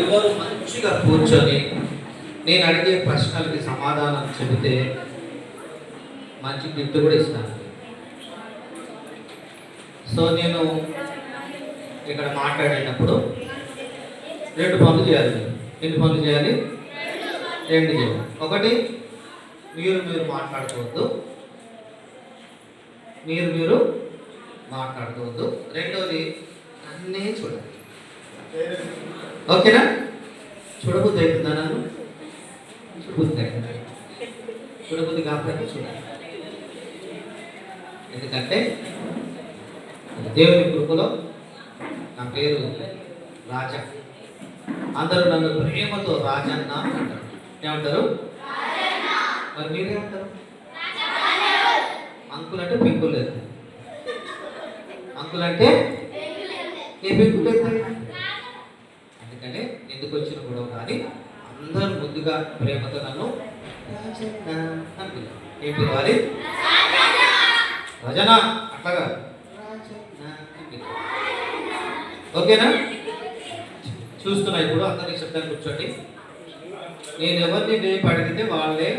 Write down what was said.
ఎవరు మంచిగా కూర్చొని నేను అడిగే ప్రశ్నలకి సమాధానం చెబితే మంచి గిఫ్ట్ కూడా ఇస్తాను. సో నేను ఇక్కడ మాట్లాడేటప్పుడు 2 పనులు చేయాలి. ఎన్ని పనులు చేయాలి? 2 చేయాలి. ఒకటి, మీరు మాట్లాడుకోవద్దు, మీరు మాట్లాడుకోవద్దు. రెండోది, అన్నీ చూడాలి. ఓకేనా? చూడబుద్ధి అవుతుందా? నన్ను చూడబుద్ధి అవుతుందా? చూడబుద్ధి కాకపోతే చూడాలి. ఎందుకంటే దేవుని కృపలో నా పేరు రాజా. అందరూ నన్ను ప్రేమతో రాజన్న అంటారు. ఏమంటారు? మరి మీరేమంటారు? అంకుల్ అంటే పెంకులు లేదు. అంకుల్ అంటే ఏ పెంకులు లేదు. అందుకనే ఎందుకు వచ్చిన గొడవ కానీ అందరూ ముందుగా ప్రేమతో నన్ను అనుకున్నారు. ఏం పిలవాలి? రజనా అట్లాగా. ఓకేనా? చూస్తున్నా ఇప్పుడు అందరి శబ్దాన్ని కూర్చోండి. నేను ఎవరిని రేపు అడిగితే వాళ్ళే